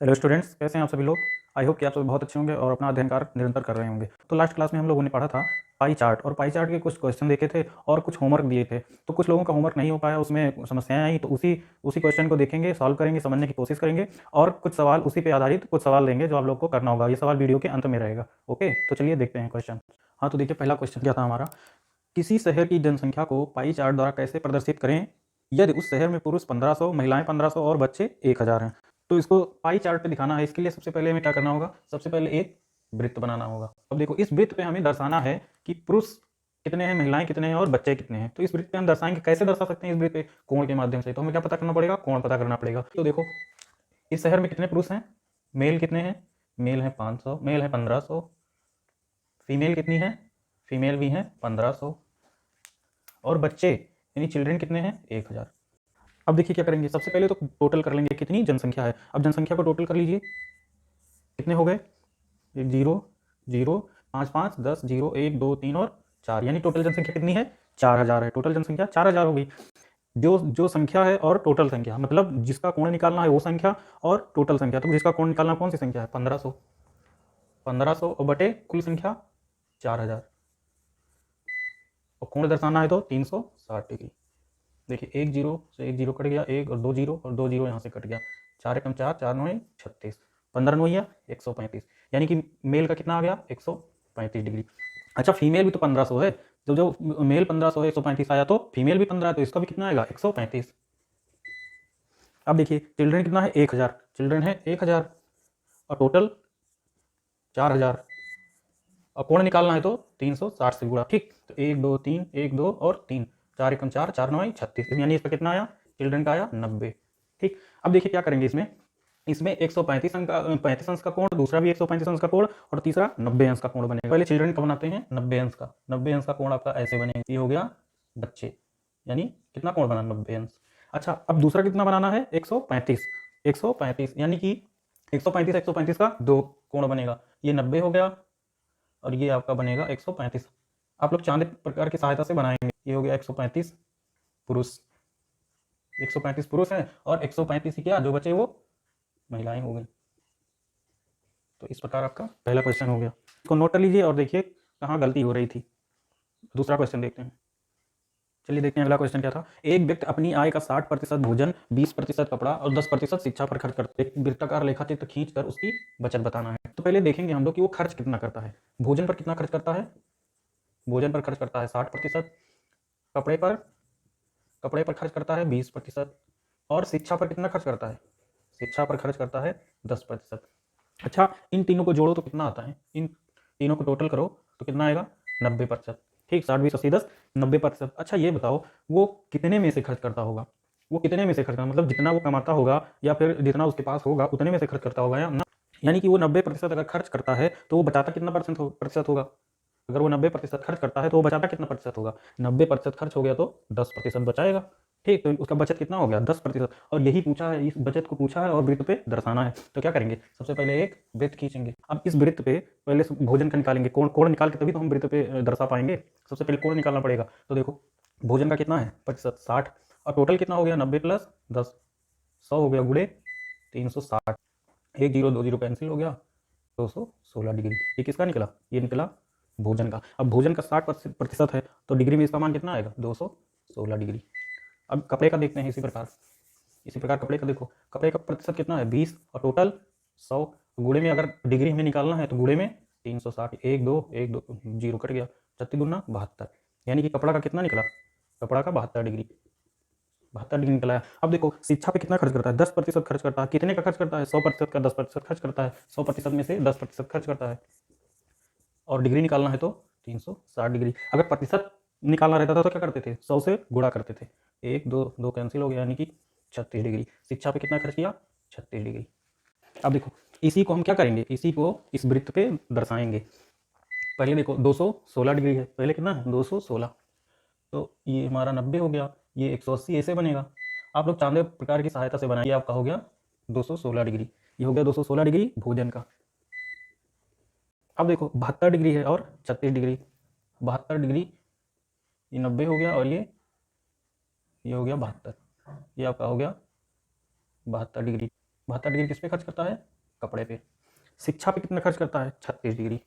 Hello students, कैसे हैं आप सभी लोग। आई होप कि आप सभी बहुत अच्छे होंगे और अपना अध्ययन कार्य निरंतर कर रहे होंगे। तो लास्ट क्लास में हम लोगों ने पढ़ा था पाई चार्ट, और पाई चार्ट के कुछ क्वेश्चन देखे थे और कुछ होमवर्क दिए थे। तो कुछ लोगों का होमवर्क नहीं हो पाया, उसमें समस्याएं आई, तो उसी उसी क्वेश्चन को देखेंगे, सॉल्व करेंगे, समझने की कोशिश करेंगे और कुछ सवाल उसी पे आधारित कुछ सवाल लेंगे जो आप लोग को करना होगा। ये सवाल वीडियो के अंत में रहेगा। ओके, तो चलिए देखते हैं क्वेश्चन। हाँ, तो देखिए पहला क्वेश्चन क्या था हमारा। किसी शहर की जनसंख्या को पाई चार्ट द्वारा कैसे प्रदर्शित करें यदि उस शहर में पुरुष 1500, महिलाएं 1500 और बच्चे 1000 हैं। तो इसको पाई चार्ट पे दिखाना है। इसके लिए सबसे पहले हमें क्या करना होगा, सबसे पहले एक वृत्त बनाना होगा। अब देखो, इस वृत्त पे हमें दर्शाना है कि पुरुष कितने हैं, महिलाएं कितने हैं और बच्चे कितने हैं। तो इस वृत्त पे हम दर्शाएंगे, कैसे दर्शा सकते हैं इस वृत्त पे, कोण के माध्यम से। तो हमें क्या पता करना पड़ेगा, कोण पता करना पड़ेगा। तो देखो, इस शहर में कितने पुरुष हैं, मेल कितने हैं, मेल है 500, मेल है 1500। फीमेल कितनी है, फीमेल भी है 1500। और बच्चे यानी चिल्ड्रन कितने हैं, 1000। अब देखिए क्या करेंगे, सबसे पहले तो टोटल कर लेंगे कितनी जनसंख्या है। अब जनसंख्या को टोटल कर लीजिए, कितने हो गए, एक जीरो जीरो, 5 5 10, 0 1 2 3 और 4, यानी टोटल जनसंख्या कितनी है, 4000 है। टोटल जनसंख्या 4000 हो गई। जो जो संख्या है और टोटल संख्या, मतलब जिसका कोण निकालना है वो संख्या और टोटल संख्या। तो जिसका कोण निकालना कौन सी संख्या है, 1500। 1500 और बटे कुल संख्या 4000, और कोण दर्शाना है तो 360 डिग्री। देखिए, एक जीरो से एक जीरो कट गया, एक और दो जीरो यहाँ से कट गया। 4 एकम 4, 4 नौ 36, 15 नौया 135, यानी कि मेल का कितना आ गया, 135 डिग्री। अच्छा, फीमेल भी तो 1500 है। तो जो मेल 1500 है, 135 आया, तो फीमेल भी 15 है, तो इसका भी कितना आएगा, 135। अब देखिए, चिल्ड्रन कितना है, 1000, चिल्ड्रन है 1000 और टोटल 4000, और कोण निकालना है तो 360 से गुणा। ठीक, तो 1 2 3, 1 2 और 3, 4 एकम 4, 4 नौ 36, यानी इसका कितना आया, चिल्ड्रन का आया 90। ठीक, अब देखिए क्या करेंगे इसमें। इसमें 135 अंक का 35 अंश का कोण, दूसरा भी 135 अंश का कोण और तीसरा 90 अंश का कोण बनेगा। पहले चिल्ड्रन का बनाते हैं 90 अंश का। 90 अंश का कोण आपका ऐसे बनेगा, ये हो गया बच्चे, यानी कितना कोण बना, 90 अंश। अच्छा, अब दूसरा कितना बनाना है, 135। 135 यानी कि 135 135 का दो कोण बनेगा, ये 90 हो गया और ये आपका बनेगा 135। आप लोग चांदे प्रकार की सहायता से बनाएंगे। ये हो गया 135 पुरुष, 135 पुरुष हैं और 135 ही क्या, जो बचे वो महिलाएं हो गई। तो इस प्रकार आपका पहला क्वेश्चन हो गया। इसको नोट कर लीजिए और देखिए कहाँ गलती हो रही थी। दूसरा क्वेश्चन देखते हैं। चलिए देखते हैं अगला क्वेश्चन क्या था। एक व्यक्ति अपनी आय का 60% भोजन, 20% कपड़ा और 10% शिक्षा पर खर्च करता है। एक वृत्ताकार रेखाचित्र खींचकर उसकी बचत बताना है। तो पहले देखेंगे हम लोग कि वो खर्च कितना करता है। भोजन पर कितना खर्च करता है, भोजन पर खर्च करता है 60%, कपड़े पर खर्च करता है 20%, और शिक्षा पर कितना खर्च करता है, शिक्षा पर खर्च करता है 10%। अच्छा, इन तीनों को जोड़ो तो कितना आता है, इन तीनों को टोटल करो तो कितना आएगा, 90%। ठीक, 60 20 80 10, 90%। अच्छा, ये बताओ वो कितने में से खर्च करता होगा, वो कितने में से खर्च करता, मतलब जितना वो कमाता होगा या फिर जितना उसके पास होगा उतने में से खर्च करता होगा या ना। यानी कि वो 90% अगर खर्च करता है तो वो बचाता कितना प्रतिशत होगा। अगर वो 90% खर्च करता है तो वो बचाता कितना प्रतिशत होगा, 90% खर्च हो गया तो 10% बचाएगा। ठीक, तो उसका बचत कितना हो गया, 10%। और यही पूछा है, इस बचत को पूछा है और वृत्त पे दर्शाना है। तो क्या करेंगे, सबसे पहले एक वृत्त खींचेंगे। अब इस वृत्त पे पहले भोजन का निकालेंगे, कोण कोण निकाल के तभी तो हम वृत्त पे दर्शा पाएंगे। सबसे पहले कोण निकालना पड़ेगा। तो देखो, भोजन का कितना है प्रतिशत, 60, और टोटल कितना हो गया, 90 प्लस 10, 100 हो गया गुणे 360। एक जीरो दो जीरो कैंसिल हो गया, 216 डिग्री। ये किसका निकला, ये निकला भोजन का। अब भोजन का 60% है तो डिग्री में इसका मान कितना आएगा, 216 डिग्री। अब कपड़े का देखते हैं इसी प्रकार कपड़े का देखो, कपड़े का प्रतिशत कितना है, 20, और टोटल 100। गुणे में अगर डिग्री में निकालना है तो गुणे में 360, एक दो जीरो कट गया, 36 दूना 72, यानी कि कपड़ा का कितना निकला, कपड़ा का 72 डिग्री, 72 डिग्री निकला है। अब देखो, शिक्षा पे कितना खर्च करता है, 10% खर्च करता है। कितने का खर्च करता है, 100% का 10% खर्च करता है, 100% में से 10% खर्च करता है। और डिग्री निकालना है तो 360 डिग्री। अगर प्रतिशत निकालना रहता था तो क्या करते थे, 100 से गुणा करते थे, एक दो दो कैंसिल हो गया, यानी कि 36 डिग्री। शिक्षा पे कितना खर्च किया, 36 डिग्री। अब देखो, इसी को हम क्या करेंगे, इसी को इस वृत्त पे दर्शाएंगे। पहले देखो 216 डिग्री है, पहले कितना है 216, तो ये हमारा 90 हो गया, ये 180 ऐसे बनेगा। आप लोग चांदे प्रकार की सहायता से बनाइए, आपका हो गया 216 डिग्री। ये हो गया 216 डिग्री भोजन का। अब देखो 72 डिग्री है और 36 डिग्री, 72 डिग्री, ये 90 हो गया और ये हो गया 72, ये आपका हो गया 72 डिग्री। 72 डिग्री किस पे खर्च करता है? कपड़े पे। शिक्षा पे कितना खर्च करता है? 36 डिग्री।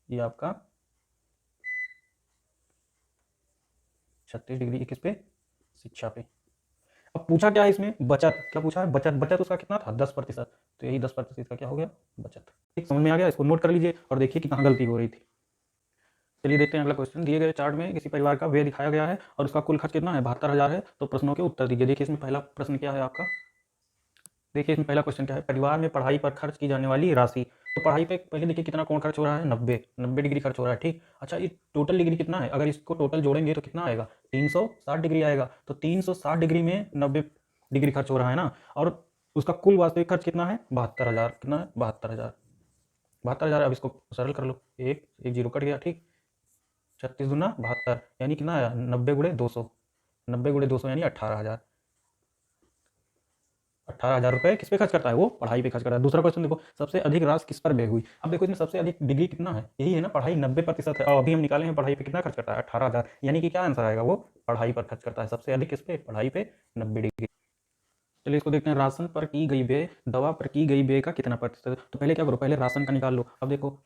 ये आपका 36 डिग्री किस पे? शिक्षा पे। अब पूछा क्या है इसमें? बचत। क्या पूछा है? बचत। बचत उसका कितना था? 10%। तो यही 10% का क्या हो गया? बचत। ठीक, समझ में आ गया? इसको नोट कर लीजिए और देखिए कि कहाँ गलती हो रही थी। चलिए देखते हैं अगला क्वेश्चन। दिए गए चार्ट में किसी परिवार का व्यय दिखाया गया है और उसका कुल खर्च कितना है? 72,000 है। तो प्रश्नों के उत्तर दीजिए। देखिए इसमें पहला प्रश्न क्या है आपका? देखिए इसमें पहला क्वेश्चन क्या है? परिवार में पढ़ाई पर खर्च की जाने वाली राशि। तो पढ़ाई पे पहले देखिए कितना कोण खर्च हो रहा है? 90 डिग्री खर्च हो रहा है। ठीक, अच्छा ये टोटल डिग्री कितना है? अगर इसको टोटल जोड़ेंगे तो कितना आएगा? 360 डिग्री आएगा। तो 360 डिग्री में 90 डिग्री खर्च हो रहा है ना, और उसका कुल वास्तविक खर्च कितना है? 72,000। कितना है? 72,000। 72,000। अब इसको सरल कर लो, एक एक जीरो कट गया। ठीक, 36 दूना 72 यानी कितना आया? 90 गुणे 200। 90 गुणे 200 यानी 18,000। 18,000 रुपये किस पे खर्च करता है? वो पढ़ाई पे खर्च करता है। दूसरा क्वेश्चन देखो, सबसे अधिक राशि किस पर व्यय हुई? अब देखो इसमें सबसे अधिक डिग्री कितना है? यही है ना, पढ़ाई 90% है। और अभी हम निकाले हैं पढ़ाई पे कितना खर्च करता है? 18,000। यानी कि क्या आंसर आएगा? वो पढ़ाई पर खर्च करता है सबसे अधिक। किस पे? पढ़ाई पे 90 डिग्री। चलिए इसको देखते हैं। राशन पर की गई व्यय दवा पर की गई व्यय का कितना प्रतिशत? तो पहले क्या करो? पहले राशन का निकाल लो। अब देखो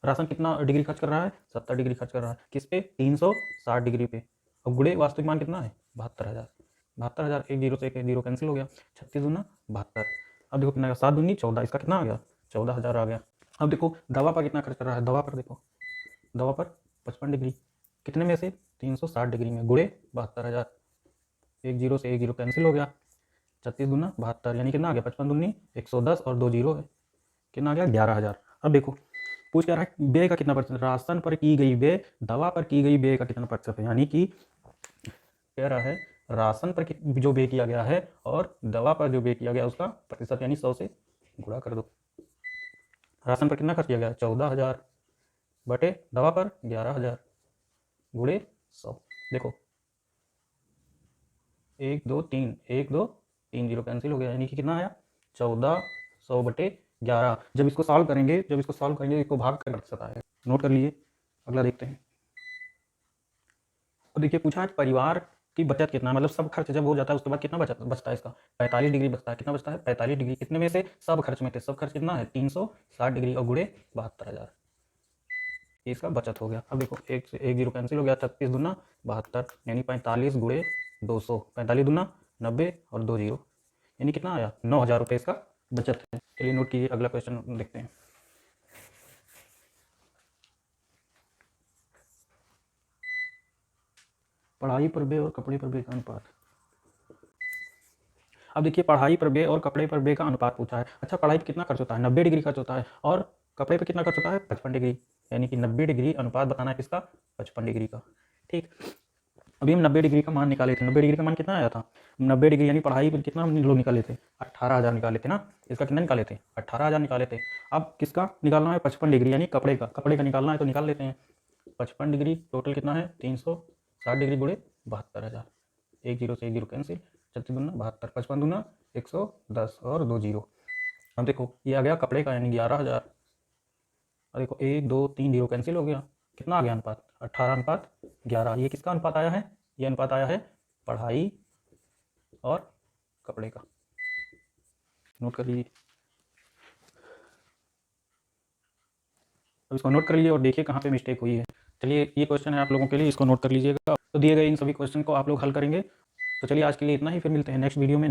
राशन कितना डिग्री खर्च कर रहा है? 70 डिग्री खर्च कर रहा है। किस पे? 360 डिग्री पे। और गुणे वास्तविक मान कितना है? 72,000। 72,000। एक जीरो से एक जीरो कैंसिल हो गया। 36 दूना 72। अब देखो कितना 7 दूनी 14। इसका कितना आ गया? 14,000 आ गया। अब देखो दवा पर कितना खर्च कर रहा है? दवा पर देखो, दवा पर 55 डिग्री। कितने में से? 360 डिग्री में। गुणे 72,000। एक जीरो से एक जीरो कैंसिल हो गया। 36 दूना 72 यानी कितना आ गया? 55 दूनी 110 और 2 जीरो है। कितना आ गया? 11,000। अब देखो पूछ क्या रहा है? व्यय का कितना प्रतिशत? राशन पर की गई व्यय दवा पर की गई व्यय का कितना प्रतिशत है? यानी कि कह रहा है राशन पर जो व्यय किया गया है और दवा पर जो व्यय किया गया उसका प्रतिशत, यानी 100 से गुणा कर दो। राशन पर कितना खर्च किया गया? 14,000 बटे दवा पर 11,000 गुणे 100। देखो 1 2 3 1 2 3 जीरो कैंसिल हो गया। यानी कि कितना आया? 1400 बटे 11। जब इसको सॉल्व करेंगे इसको भाग कर प्रतिशत आएगा। नोट कर लीजिए। अगला देखते हैं। तो देखिए पूछा है परिवार की बचत कितना, मतलब सब खर्च जब हो जाता है उसके बाद कितना बचता है? इसका 45 डिग्री बचता है। कितना बचता है? 45 डिग्री। कितने में से? सब खर्च में थे। सब खर्च कितना है? 360 डिग्री और गुणे 72,000। इसका बचत हो गया। अब देखो एक से एक जीरो कैंसिल हो गया। 36 दूना 72 यानी 45 गुणे 200। 45 दूना 90 और 2 जीरो यानी कितना आया? 9,000 रुपये इसका बचत है। चलिए नोट कीजिए। अगला क्वेश्चन देखते हैं। पढ़ाई पर व्यय और कपड़े पर व्यय का अनुपात। अब देखिए पढ़ाई पर व्यय और कपड़े पर व्यय का अनुपात पूछा है। अच्छा पढ़ाई पे कितना खर्च होता है? 90 डिग्री खर्च होता है। और कपड़े पे कितना खर्च होता है? 55 डिग्री। यानी कि 90 डिग्री अनुपात बताना है किसका? 55 डिग्री का। ठीक, अभी हम 90 डिग्री का मान निकाले थे। 90 डिग्री का मान कितना आया था? 90 डिग्री यानी पढ़ाई पर कितना हम लोग निकाले थे? 18,000 निकाले थे ना। इसका कितना निकाले थे? 18,000 निकाले थे। अब किसका निकालना है? 55 डिग्री यानी कपड़े का निकालना है तो निकाल लेते हैं। 55 डिग्री टोटल कितना है? 360 डिग्री गुणे 72,000। एक जीरो से एक जीरो कैंसिल। 36 दूना 72, 55 दूना 110 और 2 जीरो। अब देखो ये आ गया कपड़े का यानी 11,000। और देखो 1 2 3 जीरो कैंसिल हो गया। कितना आ गया अनुपात? 18:11। ये किसका अनुपात आया है? ये अनुपात आया है पढ़ाई और कपड़े का। नोट कर लीजिए। अब इसको नोट कर लीजिए और देखिए कहाँ पे मिस्टेक हुई है। चलिए ये क्वेश्चन है आप लोगों के लिए, इसको नोट कर लीजिएगा। तो दिए गए इन सभी क्वेश्चन को आप लोग हल करेंगे। तो चलिए आज के लिए इतना ही, फिर मिलते हैं नेक्स्ट वीडियो में।